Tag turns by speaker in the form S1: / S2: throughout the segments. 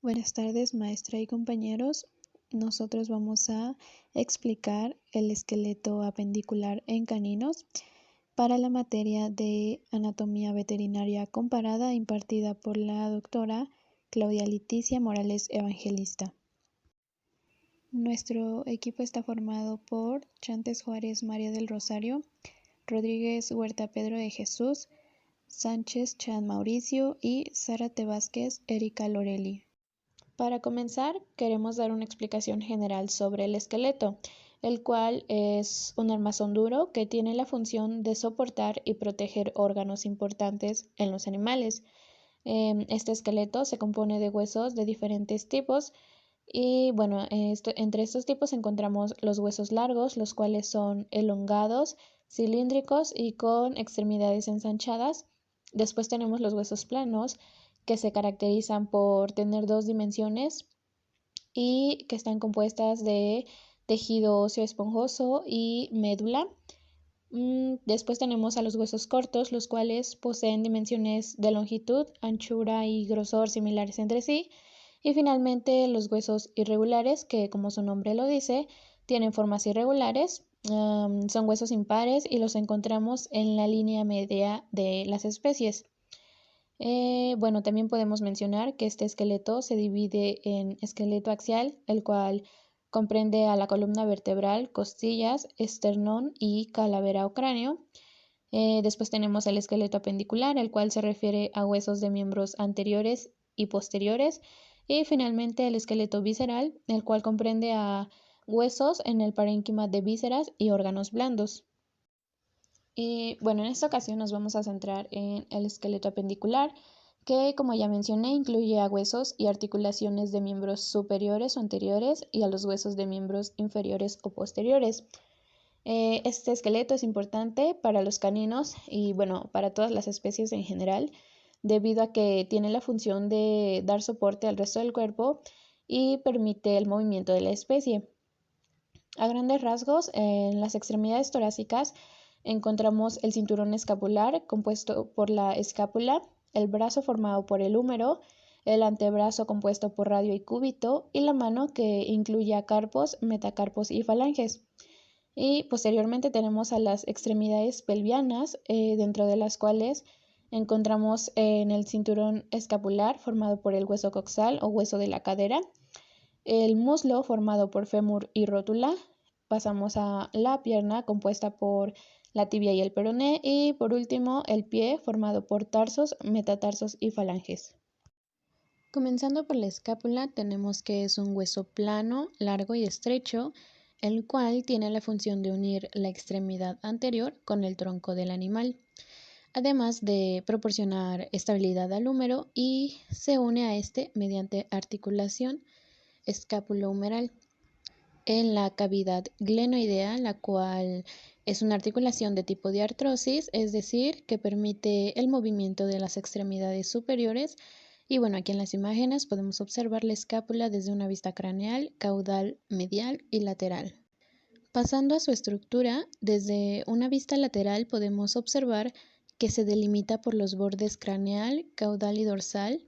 S1: Buenas tardes, maestra y compañeros. Nosotros vamos a explicar el esqueleto apendicular en caninos para la materia de anatomía veterinaria comparada impartida por la doctora Claudia Leticia Morales Evangelista. Nuestro equipo está formado por Chantes Juárez María del Rosario, Rodríguez Huerta Pedro de Jesús, Sánchez Chan Mauricio y Zárate Vázquez Erika Loreli. Para comenzar, queremos dar una explicación general sobre el esqueleto, el cual es un armazón duro que tiene la función de soportar y proteger órganos importantes en los animales. Este esqueleto se compone de huesos de diferentes tipos y bueno, entre estos tipos encontramos los huesos largos, los cuales son elongados, cilíndricos y con extremidades ensanchadas. Después tenemos los huesos planos, que se caracterizan por tener dos dimensiones y que están compuestas de tejido óseo esponjoso y médula. Después tenemos a los huesos cortos, los cuales poseen dimensiones de longitud, anchura y grosor similares entre sí. Y finalmente los huesos irregulares, que como su nombre lo dice, tienen formas irregulares, son huesos impares y los encontramos en la línea media de las especies. Bueno, también podemos mencionar que este esqueleto se divide en esqueleto axial, el cual comprende a la columna vertebral, costillas, esternón y calavera o cráneo. Después tenemos el esqueleto apendicular, el cual se refiere a huesos de miembros anteriores y posteriores. Y finalmente el esqueleto visceral, el cual comprende a huesos en el parénquima de vísceras y órganos blandos. Y bueno, en esta ocasión nos vamos a centrar en el esqueleto apendicular, que como ya mencioné, incluye a huesos y articulaciones de miembros superiores o anteriores y a los huesos de miembros inferiores o posteriores. Este esqueleto es importante para los caninos y bueno, para todas las especies en general, debido a que tiene la función de dar soporte al resto del cuerpo y permite el movimiento de la especie. A grandes rasgos, en las extremidades torácicas encontramos el cinturón escapular compuesto por la escápula, el brazo formado por el húmero, el antebrazo compuesto por radio y cúbito y la mano que incluye a carpos, metacarpos y falanges. Y posteriormente tenemos a las extremidades pelvianas, dentro de las cuales encontramos en el cinturón escapular formado por el hueso coxal o hueso de la cadera, el muslo formado por fémur y rótula. Pasamos a la pierna compuesta por la tibia y el peroné y por último el pie formado por tarsos, metatarsos y falanges. Comenzando por la escápula tenemos que es un hueso plano, largo y estrecho, el cual tiene la función de unir la extremidad anterior con el tronco del animal, además de proporcionar estabilidad al húmero y se une a este mediante articulación escápulo-humeral en la cavidad glenoidea, la cual es una articulación de tipo de artrosis, es decir, que permite el movimiento de las extremidades superiores. Y bueno, aquí en las imágenes podemos observar la escápula desde una vista craneal, caudal, medial y lateral. Pasando a su estructura, desde una vista lateral podemos observar que se delimita por los bordes craneal, caudal y dorsal.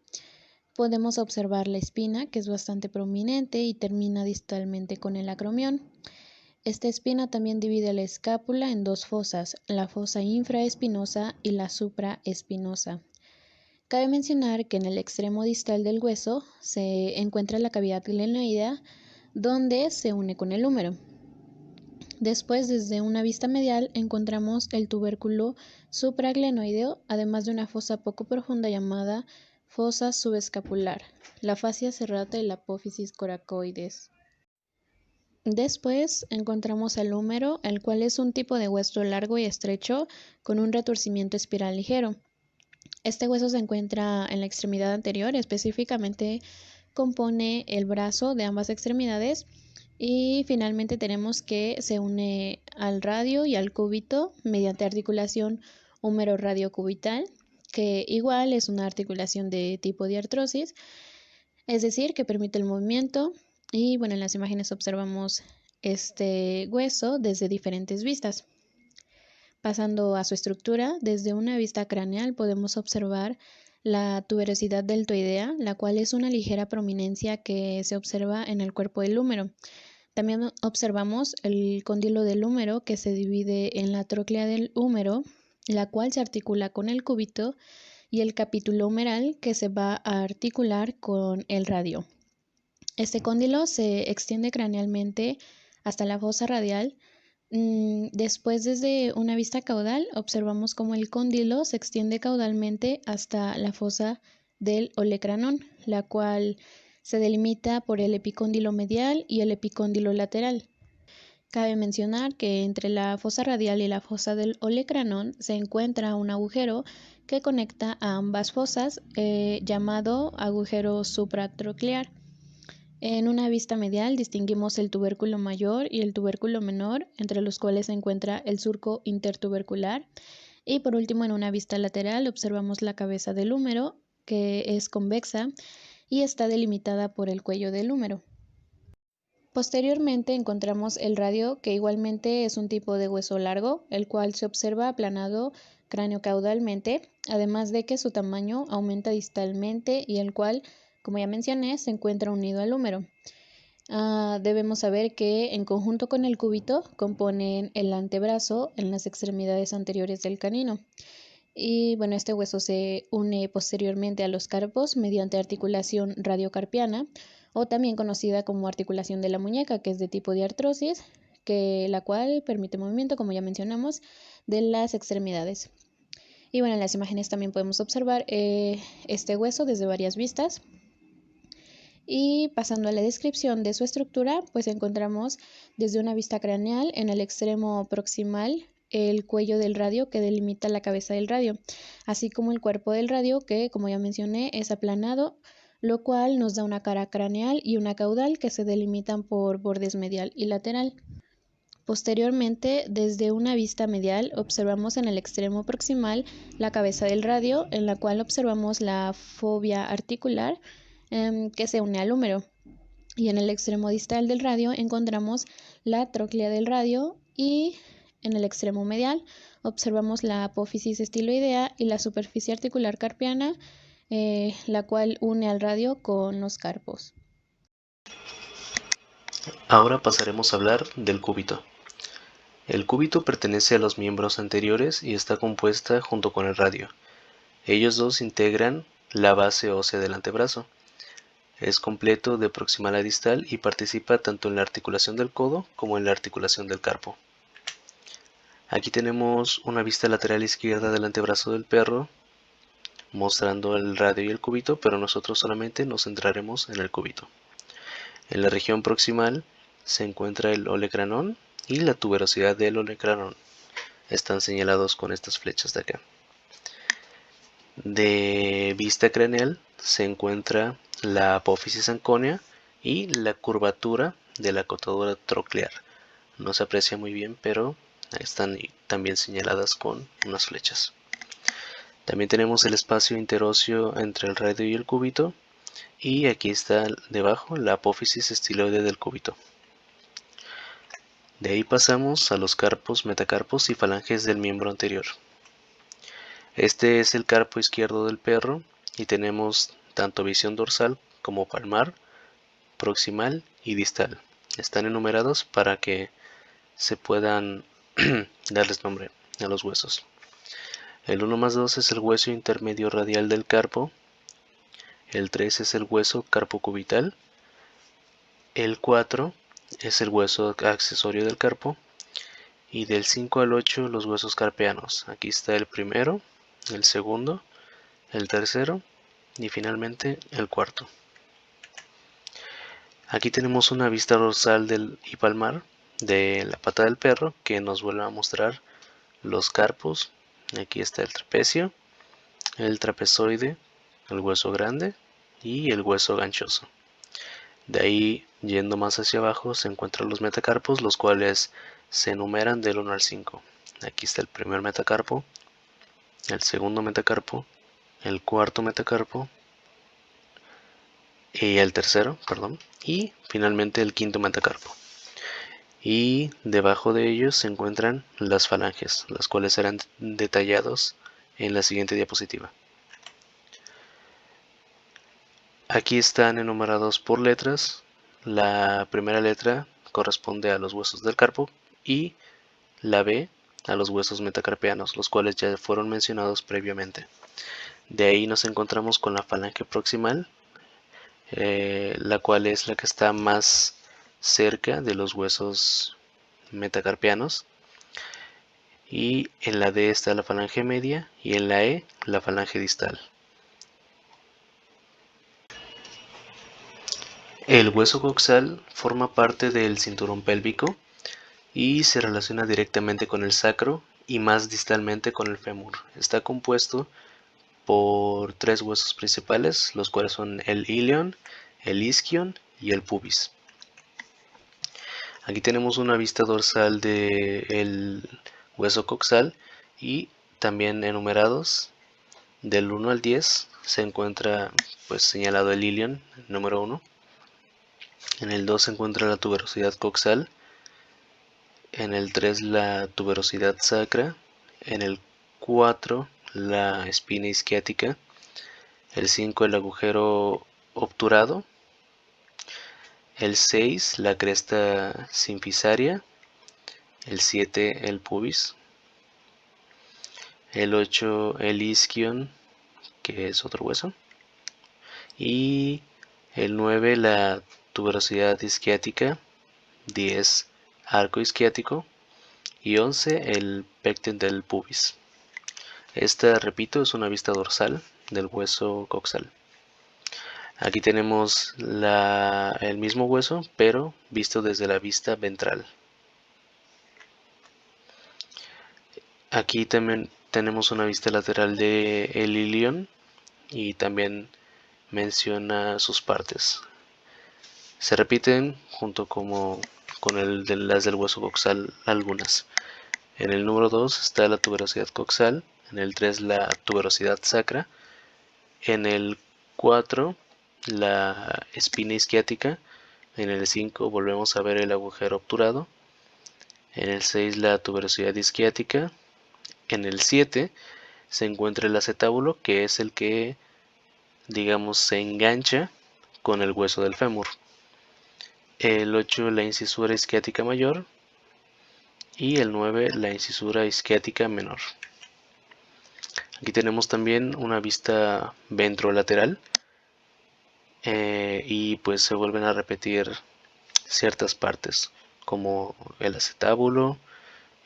S1: Podemos observar la espina, que es bastante prominente y termina distalmente con el acromión. Esta espina también divide la escápula en dos fosas, la fosa infraespinosa y la supraespinosa. Cabe mencionar que en el extremo distal del hueso se encuentra la cavidad glenoidea, donde se une con el húmero. Después, desde una vista medial, encontramos el tubérculo supraglenoideo, además de una fosa poco profunda llamada fosa subescapular, la fascia serrata y la apófisis coracoides. Después encontramos el húmero, el cual es un tipo de hueso largo y estrecho con un retorcimiento espiral ligero. Este hueso se encuentra en la extremidad anterior, específicamente compone el brazo de ambas extremidades. Y finalmente tenemos que se une al radio y al cúbito mediante articulación húmero-radiocubital, que igual es una articulación de tipo de artrosis, es decir, que permite el movimiento. Y bueno, en las imágenes observamos este hueso desde diferentes vistas. Pasando a su estructura, desde una vista craneal podemos observar la tuberosidad deltoidea, la cual es una ligera prominencia que se observa en el cuerpo del húmero. También observamos el cóndilo del húmero, que se divide en la tróclea del húmero, la cual se articula con el cúbito, y el capítulo humeral, que se va a articular con el radio. Este cóndilo se extiende cranealmente hasta la fosa radial. Después, desde una vista caudal, observamos cómo el cóndilo se extiende caudalmente hasta la fosa del olecranón, la cual se delimita por el epicóndilo medial y el epicóndilo lateral. Cabe mencionar que entre la fosa radial y la fosa del olecranón se encuentra un agujero que conecta a ambas fosas, llamado agujero supratroclear. En una vista medial distinguimos el tubérculo mayor y el tubérculo menor, entre los cuales se encuentra el surco intertubercular. Y por último, en una vista lateral observamos la cabeza del húmero, que es convexa y está delimitada por el cuello del húmero. Posteriormente encontramos el radio, que igualmente es un tipo de hueso largo, el cual se observa aplanado craneocaudalmente, además de que su tamaño aumenta distalmente y el cual, como ya mencioné, se encuentra unido al húmero. Debemos saber que en conjunto con el cúbito componen el antebrazo en las extremidades anteriores del canino. Y bueno, este hueso se une posteriormente a los carpos mediante articulación radiocarpiana, o también conocida como articulación de la muñeca, que es de tipo de artrosis, la cual permite movimiento, como ya mencionamos, de las extremidades. Y bueno, en las imágenes también podemos observar este hueso desde varias vistas. Y pasando a la descripción de su estructura, pues encontramos desde una vista craneal en el extremo proximal el cuello del radio, que delimita la cabeza del radio, así como el cuerpo del radio, que como ya mencioné es aplanado, lo cual nos da una cara craneal y una caudal que se delimitan por bordes medial y lateral. Posteriormente, desde una vista medial, observamos en el extremo proximal la cabeza del radio, en la cual observamos la fobia articular, que se une al húmero. Y en el extremo distal del radio encontramos la tróclea del radio, y en el extremo medial observamos la apófisis estiloidea y la superficie articular carpiana, la cual une al radio con los carpos.
S2: Ahora pasaremos a hablar del cúbito. El cúbito pertenece a los miembros anteriores y está compuesta junto con el radio. Ellos dos integran la base ósea del antebrazo. Es completo de proximal a distal y participa tanto en la articulación del codo como en la articulación del carpo. Aquí tenemos una vista lateral izquierda del antebrazo del perro, mostrando el radio y el cúbito, pero nosotros solamente nos centraremos en el cúbito. En la región proximal se encuentra el olecranón y la tuberosidad del olecranón. Están señalados con estas flechas de acá. De vista craneal se encuentra la apófisis ancónea y la curvatura de la acotadura troclear. No se aprecia muy bien, pero están también señaladas con unas flechas. También tenemos el espacio interóseo entre el radio y el cúbito, y aquí está debajo la apófisis estiloide del cúbito. De ahí pasamos a los carpos, metacarpos y falanges del miembro anterior. Este es el carpo izquierdo del perro y tenemos tanto visión dorsal como palmar, proximal y distal. Están enumerados para que se puedan darles nombre a los huesos. El 1+2 es el hueso intermedio radial del carpo. El 3 es el hueso carpocubital. El 4 es el hueso accesorio del carpo. Y del 5 al 8 los huesos carpeanos. Aquí está el primero, el segundo, el tercero y finalmente el cuarto. Aquí tenemos una vista dorsal y palmar de la pata del perro, que nos vuelve a mostrar los carpos. Aquí está el trapecio, el trapezoide, el hueso grande y el hueso ganchoso. De ahí, yendo más hacia abajo, se encuentran los metacarpos, los cuales se enumeran del 1 al 5. Aquí está el primer metacarpo, el segundo metacarpo, el cuarto metacarpo y el tercero, y finalmente el quinto metacarpo. Y debajo de ellos se encuentran las falanges, las cuales serán detallados en la siguiente diapositiva. Aquí están enumerados por letras. La primera letra corresponde a los huesos del carpo y la B a los huesos metacarpianos, los cuales ya fueron mencionados previamente. De ahí nos encontramos con la falange proximal, la cual es la que está más cerca de los huesos metacarpianos. Y en la D está la falange media y en la E la falange distal. El hueso coxal forma parte del cinturón pélvico y se relaciona directamente con el sacro y más distalmente con el fémur. Está compuesto por tres huesos principales, los cuales son el ilion, el isquion y el pubis. Aquí tenemos una vista dorsal del hueso coxal y también enumerados del 1 al 10 se encuentra pues señalado el ilion número 1. En el 2 se encuentra la tuberosidad coxal, en el 3 la tuberosidad sacra, en el 4 la espina isquiática, el 5 el agujero obturado, el 6 la cresta simfisaria, el 7 el pubis, el 8 el isquion, que es otro hueso, y el 9 la tuberosidad isquiática, 10 arco isquiático y 11 el pecten del pubis. Esta, repito, es una vista dorsal del hueso coxal. Aquí tenemos el mismo hueso, pero visto desde la vista ventral. Aquí también tenemos una vista lateral de el ilion y también menciona sus partes. Se repiten junto con las del hueso coxal algunas. En el número 2 está la tuberosidad coxal, en el 3 la tuberosidad sacra, en el 4 la espina isquiática, en el 5 volvemos a ver el agujero obturado, en el 6 la tuberosidad isquiática, en el 7 se encuentra el acetábulo, que es el que, digamos, se engancha con el hueso del fémur. El 8 la incisura isquiática mayor y el 9 la incisura isquiática menor. Aquí tenemos también una vista ventrolateral y pues se vuelven a repetir ciertas partes como el acetábulo,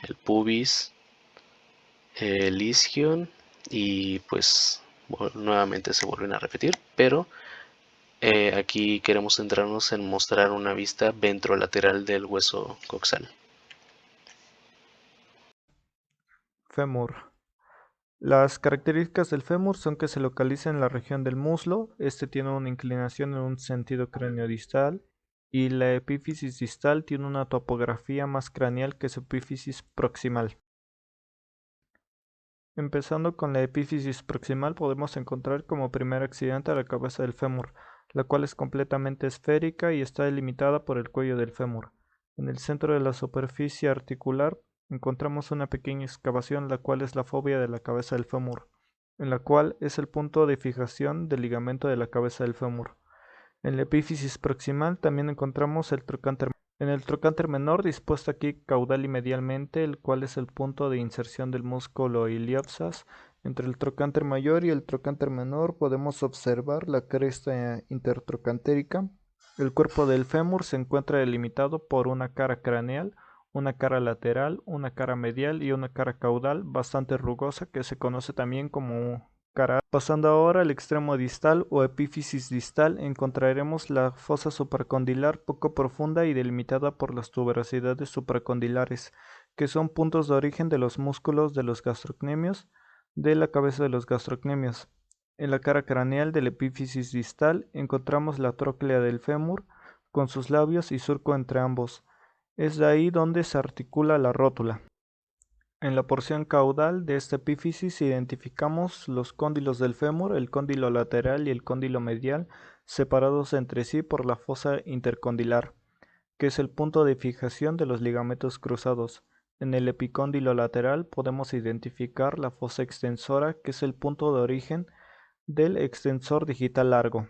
S2: el pubis, el isquion y pues nuevamente se vuelven a repetir, pero aquí queremos centrarnos en mostrar una vista ventrolateral del hueso coxal.
S3: Fémur. Las características del fémur son que se localiza en la región del muslo, este tiene una inclinación en un sentido craniodistal y la epífisis distal tiene una topografía más craneal que su epífisis proximal. Empezando con la epífisis proximal podemos encontrar como primer accidente a la cabeza del fémur, la cual es completamente esférica y está delimitada por el cuello del fémur. En el centro de la superficie articular encontramos una pequeña excavación, la cual es la fobia de la cabeza del fémur, en la cual es el punto de fijación del ligamento de la cabeza del fémur. En la epífisis proximal también encontramos el trocánter. En el trocánter menor, dispuesto aquí caudal y medialmente, el cual es el punto de inserción del músculo iliopsas. Entre el trocánter mayor y el trocánter menor podemos observar la cresta intertrocantérica. El cuerpo del fémur se encuentra delimitado por una cara craneal, una cara lateral, una cara medial y una cara caudal bastante rugosa que se conoce también como cara. Pasando ahora al extremo distal o epífisis distal, encontraremos la fosa supracondilar poco profunda y delimitada por las tuberosidades supracondilares, que son puntos de origen de los músculos de los gastrocnemios, de la cabeza de los gastrocnemios. En la cara craneal del epífisis distal encontramos la tróclea del fémur, con sus labios y surco entre ambos. Es de ahí donde se articula la rótula. En la porción caudal de esta epífisis identificamos los cóndilos del fémur, el cóndilo lateral y el cóndilo medial, separados entre sí por la fosa intercondilar, que es el punto de fijación de los ligamentos cruzados. En el epicóndilo lateral podemos identificar la fosa extensora, que es el punto de origen del extensor digital largo.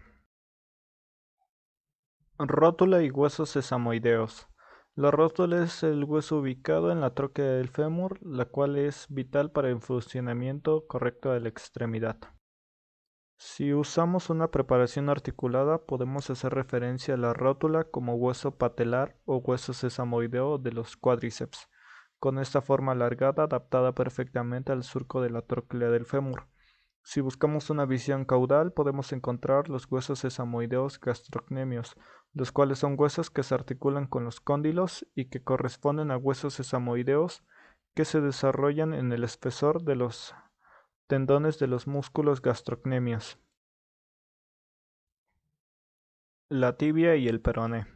S3: Rótula y huesos sesamoideos. La rótula es el hueso ubicado en la tróquea del fémur, la cual es vital para el funcionamiento correcto de la extremidad. Si usamos una preparación articulada, podemos hacer referencia a la rótula como hueso patelar o hueso sesamoideo de los cuádriceps, con esta forma alargada adaptada perfectamente al surco de la tróclea del fémur. Si buscamos una visión caudal, podemos encontrar los huesos sesamoideos gastrocnemios, los cuales son huesos que se articulan con los cóndilos y que corresponden a huesos sesamoideos que se desarrollan en el espesor de los tendones de los músculos gastrocnemios. La tibia y el peroné.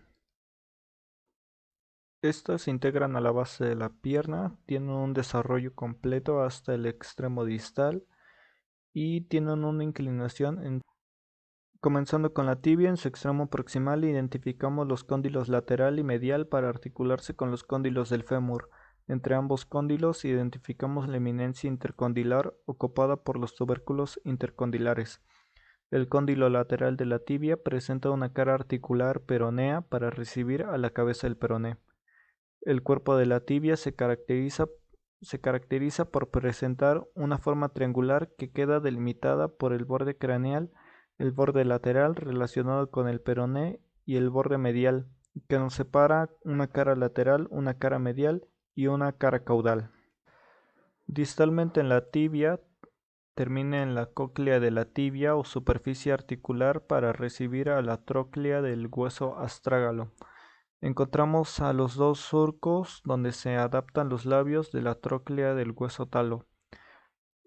S3: Estas se integran a la base de la pierna, tienen un desarrollo completo hasta el extremo distal y tienen una inclinación comenzando con la tibia. En su extremo proximal identificamos los cóndilos lateral y medial para articularse con los cóndilos del fémur. Entre ambos cóndilos identificamos la eminencia intercondilar ocupada por los tubérculos intercondilares. El cóndilo lateral de la tibia presenta una cara articular peronea para recibir a la cabeza del peroné. El cuerpo de la tibia se caracteriza por presentar una forma triangular que queda delimitada por el borde craneal, el borde lateral relacionado con el peroné y el borde medial, que nos separa una cara lateral, una cara medial y una cara caudal. Distalmente en la tibia termina en la cóclea de la tibia o superficie articular para recibir a la tróclea del hueso astrágalo. Encontramos a los dos surcos donde se adaptan los labios de la tróclea del hueso talo.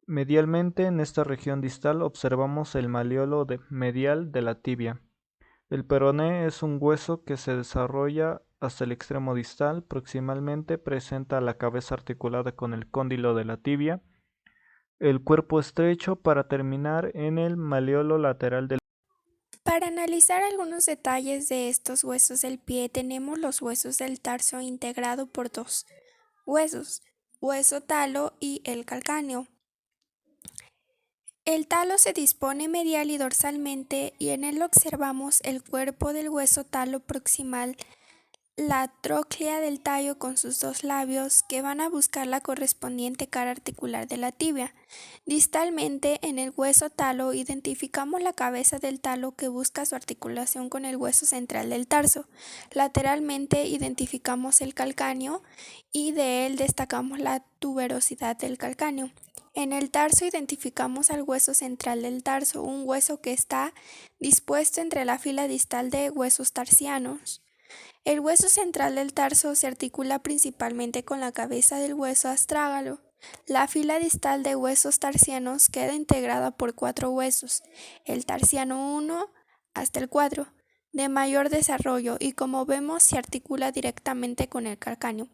S3: Medialmente en esta región distal observamos el maleolo medial de la tibia. El peroné es un hueso que se desarrolla hasta el extremo distal, proximalmente presenta la cabeza articulada con el cóndilo de la tibia, el cuerpo estrecho para terminar en el maleolo lateral del.
S4: Para analizar algunos detalles de estos huesos del pie, tenemos los huesos del tarso integrado por dos huesos, hueso talo y el calcáneo. El talo se dispone medial y dorsalmente y en él observamos el cuerpo del hueso talo proximal, la tróclea del tallo con sus dos labios que van a buscar la correspondiente cara articular de la tibia. Distalmente en el hueso talo identificamos la cabeza del talo que busca su articulación con el hueso central del tarso. Lateralmente identificamos el calcáneo y de él destacamos la tuberosidad del calcáneo. En el tarso identificamos al hueso central del tarso, un hueso que está dispuesto entre la fila distal de huesos tarsianos. El hueso central del tarso se articula principalmente con la cabeza del hueso astrágalo. La fila distal de huesos tarsianos queda integrada por 4 huesos, el tarsiano 1 hasta el 4, de mayor desarrollo y como vemos se articula directamente con el calcáneo.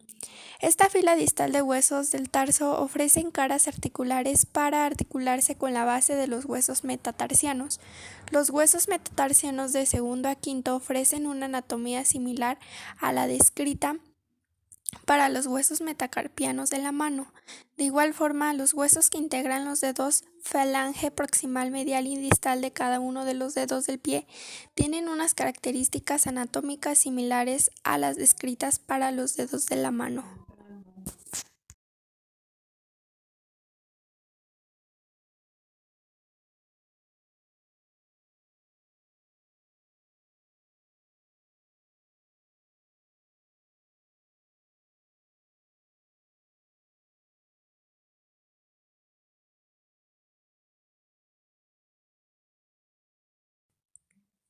S4: Esta fila distal de huesos del tarso ofrecen caras articulares para articularse con la base de los huesos metatarsianos. Los huesos metatarsianos de segundo a quinto ofrecen una anatomía similar a la descrita para los huesos metacarpianos de la mano. De igual forma, los huesos que integran los dedos falange proximal, medial y distal de cada uno de los dedos del pie tienen unas características anatómicas similares a las descritas para los dedos de la mano.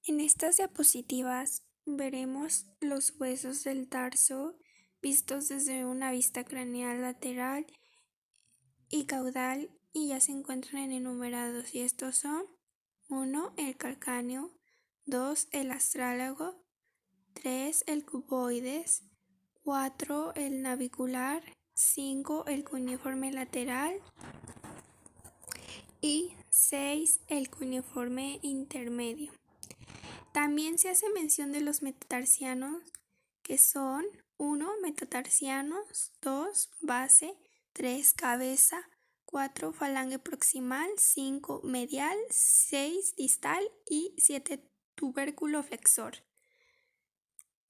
S4: En estas diapositivas veremos los huesos del tarso vistos desde una vista craneal lateral y caudal y ya se encuentran enumerados y estos son 1. El calcáneo, 2. El astrálago, 3. El cuboides, 4. El navicular, 5. El cuneiforme lateral y 6. El cuneiforme intermedio. También se hace mención de los metatarsianos, que son 1. Metatarsianos, 2. Base, 3. Cabeza, 4. Falange proximal, 5. Medial, 6. Distal y 7. Tubérculo flexor.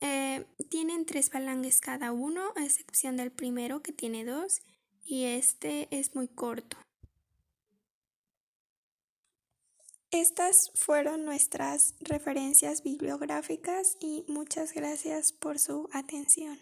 S4: Tienen 3 falanges cada uno, a excepción del primero que tiene 2, y este es muy corto. Estas fueron nuestras referencias bibliográficas y muchas gracias por su atención.